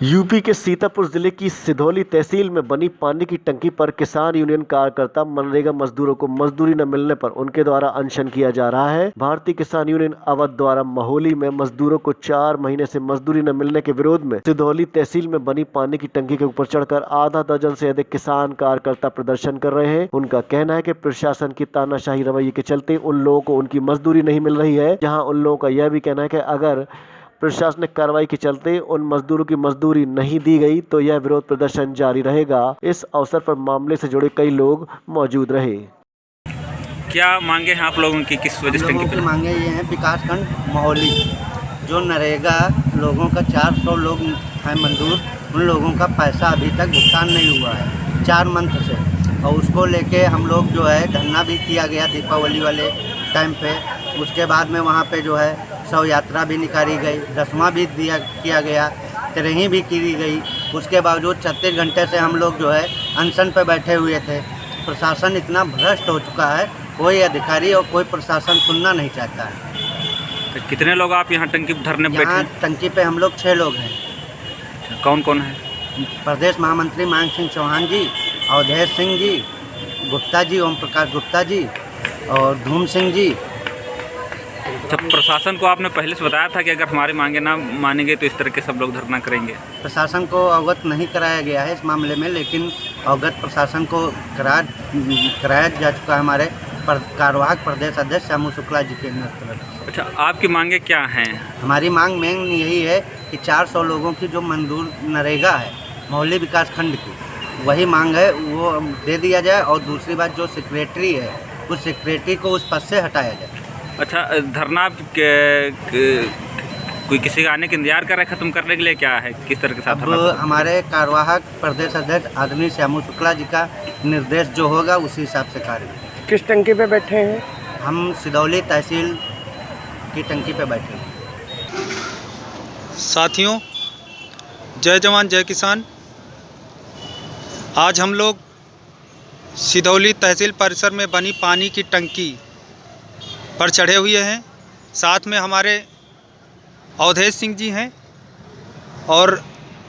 UP के सीतापुर जिले की सिधौली तहसील में बनी पानी की टंकी पर किसान यूनियन कार्यकर्ता मनरेगा मजदूरों को मजदूरी न मिलने पर उनके द्वारा अनशन किया जा रहा है। भारतीय किसान यूनियन अवध द्वारा महोली में मजदूरों को 4 महीने से मजदूरी न मिलने के विरोध में सिधौली तहसील में बनी पानी की टंकी के ऊपर चढ़कर आधा दर्जन से अधिक किसान कार्यकर्ता प्रदर्शन कर रहे हैं। उनका कहना है कि प्रशासन की तानाशाही रवैये के चलते उन लोगों को उनकी मजदूरी नहीं मिल रही है। जहाँ उन लोगों का यह भी कहना है कि अगर प्रशासनिक कार्रवाई के चलते उन मजदूरों की मजदूरी नहीं दी गई तो यह विरोध प्रदर्शन जारी रहेगा। इस अवसर पर मामले से जुड़े कई लोग मौजूद रहे। क्या मांगे हैं आप लोगों की, किस वजह से? लोगों की मांगे ये हैं, विकासखंड महोली जो नरेगा लोगों का 400 लोग हैं मजदूर, उन लोगों का पैसा अभी तक भुगतान नहीं हुआ है 4 मंथ से, और उसको लेके हम लोग जो है धरना भी किया गया दीपावली वाले टाइम पे। उसके बाद में वहाँ पे जो है शव यात्रा भी निकाली गई, दसवां भी किया गया, तेरही भी की गई। उसके बावजूद 36 घंटे से हम लोग जो है अनशन पे बैठे हुए थे। प्रशासन इतना भ्रष्ट हो चुका है, कोई अधिकारी और कोई प्रशासन सुनना नहीं चाहता है। तो कितने लोग आप यहाँ टंकी धरने पे यहाँ बैठे? टंकी पे हम लोग 6 लोग हैं। कौन कौन है? प्रदेश महामंत्री मांग सिंह चौहान जी, अवधेश सिंह जी, गुप्ता जी, ओम प्रकाश गुप्ता जी और धूम सिंह जी। जब प्रशासन को आपने पहले से बताया था कि अगर हमारी मांगे ना मानेंगे तो इस तरह के सब लोग धरना करेंगे? प्रशासन को अवगत नहीं कराया गया है इस मामले में, लेकिन अवगत प्रशासन को कराया जा चुका है हमारे कार्यवाहक प्रदेश अध्यक्ष श्यामू शुक्ला जी के नेतृत्व। अच्छा, आपकी मांगे क्या हैं? हमारी मांग मेन यही है कि 400 लोगों की जो मंजूर नरेगा है महोली विकास खंड की, वही मांग है, वो दे दिया जाए। और दूसरी बात, जो सेक्रेटरी है उस सेक्रेटरी को उस पद से हटाया जाए। अच्छा, धरना कोई किसी का आने का इंतजार कर रहा है खत्म करने के लिए, क्या है, किस तरह के साथ? अब हमारे कार्यवाहक प्रदेश अध्यक्ष आदरणीय श्यामू शुक्ला जी का निर्देश जो होगा उसी हिसाब से कार्य। किस टंकी पे बैठे हैं? हम सिधौली तहसील की टंकी पे बैठे हैं। साथियों, जय जवान जय किसान। आज हम लोग सिधौली तहसील परिसर में बनी पानी की टंकी पर चढ़े हुए हैं। साथ में हमारे अवधेश सिंह जी हैं और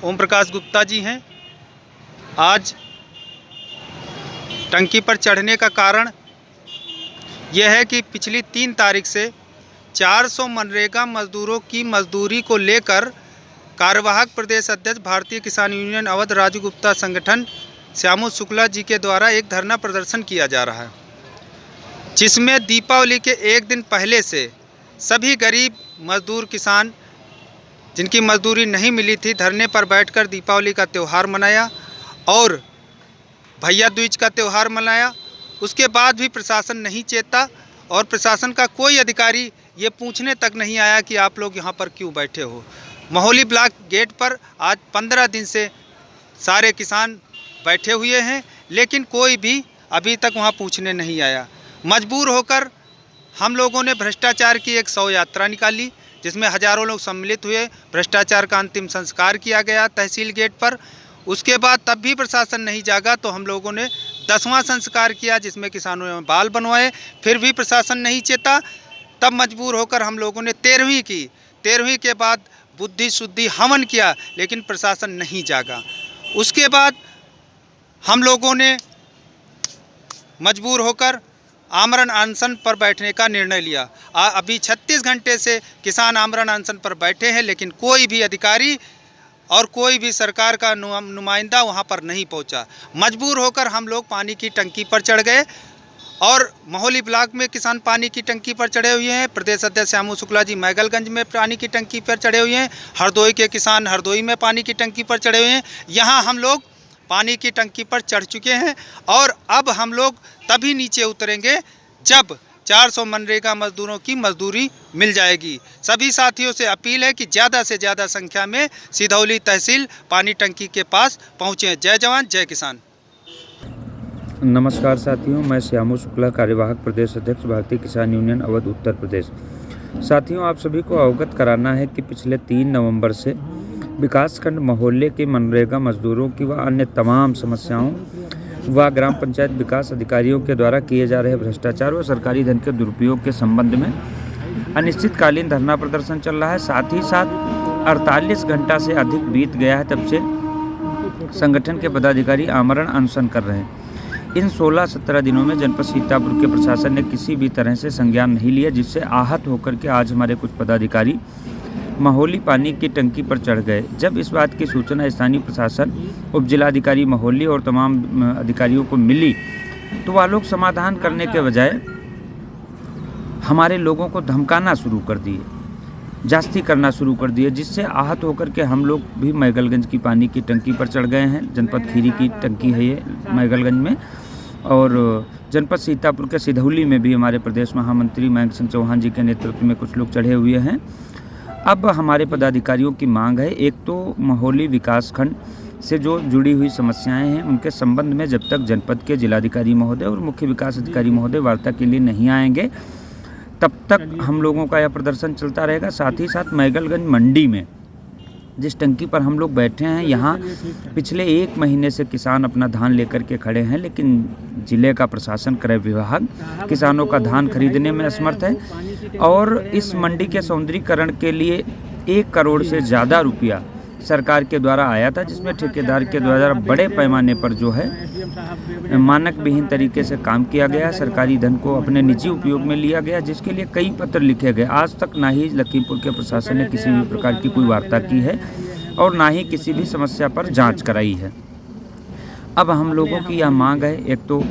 ओम प्रकाश गुप्ता जी हैं। आज टंकी पर चढ़ने का कारण यह है कि पिछली 3 तारीख से 400 मनरेगा मजदूरों की मजदूरी को लेकर कार्यवाहक प्रदेश अध्यक्ष भारतीय किसान यूनियन अवध राजू गुप्ता संगठन श्यामू शुक्ला जी के द्वारा एक धरना प्रदर्शन किया जा रहा है, जिसमें दीपावली के 1 दिन पहले से सभी गरीब मजदूर किसान जिनकी मजदूरी नहीं मिली थी धरने पर बैठकर दीपावली का त्यौहार मनाया और भैया दूज का त्यौहार मनाया। उसके बाद भी प्रशासन नहीं चेता और प्रशासन का कोई अधिकारी ये पूछने तक नहीं आया कि आप लोग यहाँ पर क्यों बैठे हो। महोली ब्लॉक गेट पर आज 15 दिन से सारे किसान बैठे हुए हैं, लेकिन कोई भी अभी तक वहाँ पूछने नहीं आया। मजबूर होकर हम लोगों ने भ्रष्टाचार की एक शव यात्रा निकाली, जिसमें हजारों लोग सम्मिलित हुए। भ्रष्टाचार का अंतिम संस्कार किया गया तहसील गेट पर। उसके बाद तब भी प्रशासन नहीं जागा तो हम लोगों ने 10वां संस्कार किया, जिसमें किसानों ने बाल बनवाए, फिर भी प्रशासन नहीं चेता। तब मजबूर होकर हम लोगों ने 13वीं की। 13वीं के बाद बुद्धि शुद्धि हवन किया, लेकिन प्रशासन नहीं जागा। उसके बाद हम लोगों ने मजबूर होकर आमरण अनशन पर बैठने का निर्णय लिया। अभी 36 घंटे से किसान आमरण अनशन पर बैठे हैं, लेकिन कोई भी अधिकारी और कोई भी सरकार का नुमाइंदा वहां पर नहीं पहुंचा। मजबूर होकर हम लोग पानी की टंकी पर चढ़ गए और महोली ब्लॉक में किसान पानी की टंकी पर चढ़े हुए हैं। प्रदेश अध्यक्ष श्यामू शुक्ला जी मैगलगंज में पानी की टंकी पर चढ़े हुए हैं। हरदोई के किसान हरदोई में पानी की टंकी पर चढ़े हुए हैं। यहाँ हम लोग पानी की टंकी पर चढ़ चुके हैं और अब हम लोग तभी नीचे उतरेंगे जब 400 मनरेगा मजदूरों की मजदूरी मिल जाएगी। सभी साथियों से अपील है कि ज़्यादा से ज़्यादा संख्या में सिधौली तहसील पानी टंकी के पास पहुँचें। जय जवान जय किसान। नमस्कार साथियों, मैं श्यामू शुक्ला, कार्यवाहक प्रदेश अध्यक्ष भारतीय किसान यूनियन अवध उत्तर प्रदेश। साथियों, आप सभी को अवगत कराना है कि पिछले 3 नवंबर से विकासखंड महोल्ले के मनरेगा मजदूरों की व अन्य तमाम समस्याओं व ग्राम पंचायत विकास अधिकारियों के द्वारा किए जा रहे भ्रष्टाचार व सरकारी धन के दुरुपयोग के संबंध में अनिश्चितकालीन धरना प्रदर्शन चल रहा है। साथ ही साथ 48 घंटा से अधिक बीत गया है तब से संगठन के पदाधिकारी आमरण अनशन कर रहे हैं। इन 16-17 दिनों में जनपद सीतापुर के प्रशासन ने किसी भी तरह से संज्ञान नहीं लिया, जिससे आहत होकर के आज हमारे कुछ पदाधिकारी महोली पानी की टंकी पर चढ़ गए। जब इस बात की सूचना स्थानीय प्रशासन, उप जिलाधिकारी महोली और तमाम अधिकारियों को मिली तो वह लोग समाधान करने के बजाय हमारे लोगों को धमकाना शुरू कर दिए, जास्ती करना शुरू कर दिए, जिससे आहत होकर के हम लोग भी मैगलगंज की पानी की टंकी पर चढ़ गए हैं। जनपद खीरी की टंकी है ये मैगलगंज में, और जनपद सीतापुर के सिधौली में भी हमारे प्रदेश महामंत्री मयंक सिंह चौहान जी के नेतृत्व में कुछ लोग चढ़े हुए हैं। अब हमारे पदाधिकारियों की मांग है, एक तो महोली विकासखंड से जो जुड़ी हुई समस्याएं हैं उनके संबंध में जब तक जनपद के जिलाधिकारी महोदय और मुख्य विकास अधिकारी महोदय वार्ता के लिए नहीं आएंगे तब तक हम लोगों का यह प्रदर्शन चलता रहेगा। साथ ही साथ मैगलगंज मंडी में जिस टंकी पर हम लोग बैठे हैं, यहाँ पिछले 1 महीने से किसान अपना धान लेकर के खड़े हैं, लेकिन जिले का प्रशासन, क्रय विभाग किसानों का धान खरीदने में असमर्थ है। और इस मंडी के सौंदर्यीकरण के लिए 1 करोड़ से ज़्यादा रुपया सरकार के द्वारा आया था, जिसमें ठेकेदार के द्वारा बड़े पैमाने पर जो है मानक विहीन तरीके से काम किया गया। सरकारी धन को अपने निजी उपयोग में लिया गया, जिसके लिए कई पत्र लिखे गए। आज तक ना ही लखीमपुर के प्रशासन ने किसी भी प्रकार की कोई वार्ता की है और ना ही किसी भी समस्या पर जांच कराई है। अब हम लोगों की यह मांग है, एक तो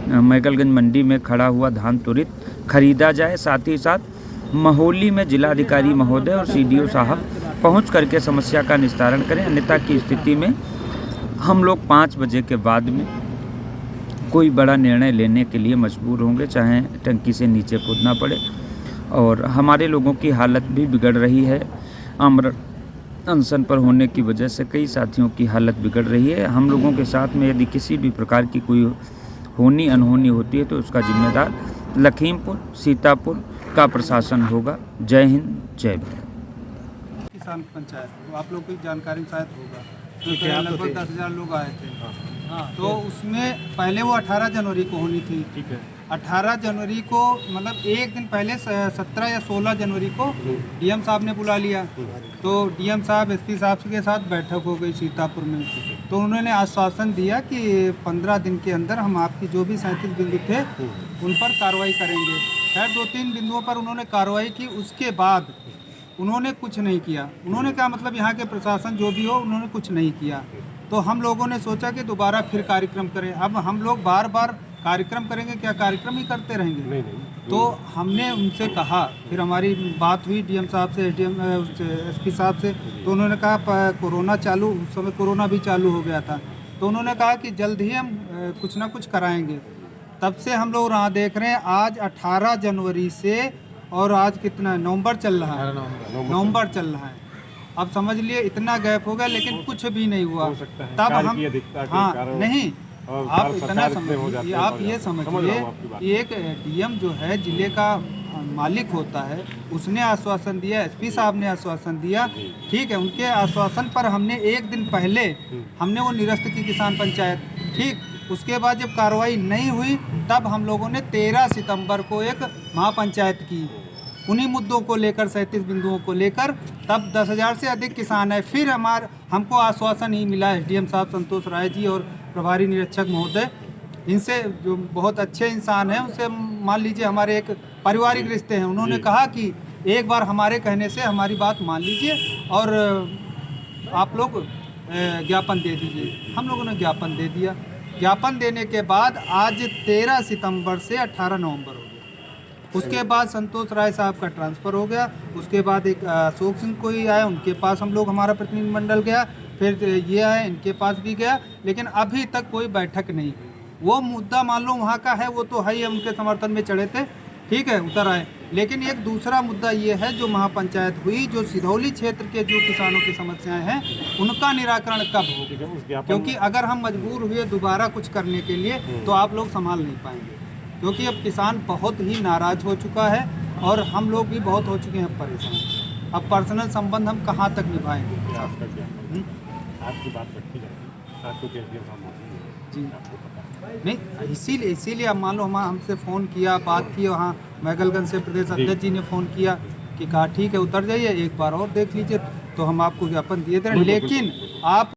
मैगलगंज मंडी में खड़ा हुआ धान तुरंत खरीदा जाए, साथ ही साथ महोली में जिलाधिकारी महोदय और सीडीओ साहब पहुंच करके समस्या का निस्तारण करें। अन्यथा की स्थिति में हम लोग 5 बजे के बाद में कोई बड़ा निर्णय लेने के लिए मजबूर होंगे, चाहे टंकी से नीचे कूदना पड़े। और हमारे लोगों की हालत भी बिगड़ रही है, आमरण अनशन पर होने की वजह से कई साथियों की हालत बिगड़ रही है। हम लोगों के साथ में यदि किसी भी प्रकार की कोई होनी अनहोनी होती है तो उसका जिम्मेदार लखीमपुर सीतापुर का प्रशासन होगा। जय हिंद, जय भारत। किसान पंचायत, तो आप लोग की जानकारी शायद होगा, तो लगभग 10,000 लोग आए थे। तो उसमें पहले वो 18 जनवरी को होनी थी। ठीक है, 18 जनवरी को मतलब एक दिन पहले 17 या 16 जनवरी को डीएम साहब ने बुला लिया। तो डीएम साहब एसपी साहब के साथ बैठक हो गई सीतापुर में। तो उन्होंने आश्वासन दिया कि 15 दिन के अंदर हम आपकी जो भी 37 बिंदु थे उन पर कार्रवाई करेंगे। खैर 2-3 बिंदुओं पर उन्होंने कार्रवाई की, उसके बाद उन्होंने कुछ नहीं किया। उन्होंने क्या मतलब यहाँ के प्रशासन जो भी हो उन्होंने कुछ नहीं किया। तो हम लोगों ने सोचा कि दोबारा फिर कार्यक्रम करें। अब हम लोग बार बार कार्यक्रम करेंगे, क्या कार्यक्रम ही करते रहेंगे? नहीं। तो हमने उनसे कहा, फिर हमारी बात हुई डीएम साहब से, एसपी साहब से। तो उन्होंने कहा कोरोना चालू, उस समय कोरोना भी चालू हो गया था। तो उन्होंने कहा कि जल्द ही हम कुछ ना कुछ कराएंगे। तब से हम लोग राह देख रहे हैं। आज 18 जनवरी से और आज कितना नवंबर चल रहा है, नवंबर चल रहा है। अब समझ लिए इतना गैप हो गया लेकिन कुछ भी नहीं हुआ। तब हम नहीं, आप इतना समझिए, आप ये समझिए कि एक डीएम जो है जिले का मालिक होता है, उसने आश्वासन दिया, एसपी साहब ने आश्वासन दिया, ठीक है। उनके आश्वासन पर हमने एक दिन पहले हमने वो निरस्त की किसान पंचायत, ठीक। उसके बाद जब कार्रवाई नहीं हुई तब हम लोगों ने 13 सितंबर को एक महापंचायत की, उन्हीं मुद्दों को लेकर, 37 बिंदुओं को लेकर। तब 10,000 से अधिक किसान है। फिर हमको आश्वासन ही मिला एसडीएम साहब संतोष राय जी और प्रभारी निरीक्षक महोदय, इनसे जो बहुत अच्छे इंसान हैं, उनसे मान लीजिए हमारे एक पारिवारिक रिश्ते हैं। उन्होंने कहा कि एक बार हमारे कहने से हमारी बात मान लीजिए और आप लोग ज्ञापन दे दीजिए। हम लोगों ने ज्ञापन दे दिया। ज्ञापन देने के बाद आज 13 सितंबर से 18 नवंबर हो गया। उसके बाद संतोष राय साहब का ट्रांसफ़र हो गया। उसके बाद एक अशोक सिंह कोई आया, उनके पास हम लोग, हमारा प्रतिनिधिमंडल गया। फिर ये आए, इनके पास भी गया, लेकिन अभी तक कोई बैठक नहीं। वो मुद्दा मान लो वहाँ का है, वो तो है ही, उनके समर्थन में चढ़े थे, ठीक है, उतर आए। लेकिन एक दूसरा मुद्दा ये है, जो महापंचायत हुई, जो सिधौली क्षेत्र के जो किसानों की समस्याएं हैं, उनका निराकरण कब होगा? क्योंकि अगर हम मजबूर हुए दोबारा कुछ करने के लिए तो आप लोग संभाल नहीं पाएंगे। क्योंकि अब किसान बहुत ही नाराज हो चुका है और हम लोग भी बहुत हो चुके हैं परेशान। अब पर्सनल संबंध हम कहाँ तक निभाएंगे? आपकी बात रखी जाएगी, आपको जी नहीं, इसीलिए अब मान लो हमसे फ़ोन किया, बात की, वहाँ मैगलगंज से प्रदेश अध्यक्ष जी ने फ़ोन किया, कि कहा ठीक है उतर जाइए, एक बार और देख लीजिए, तो हम आपको ज्ञापन दिए दे रहे हैं, लेकिन आप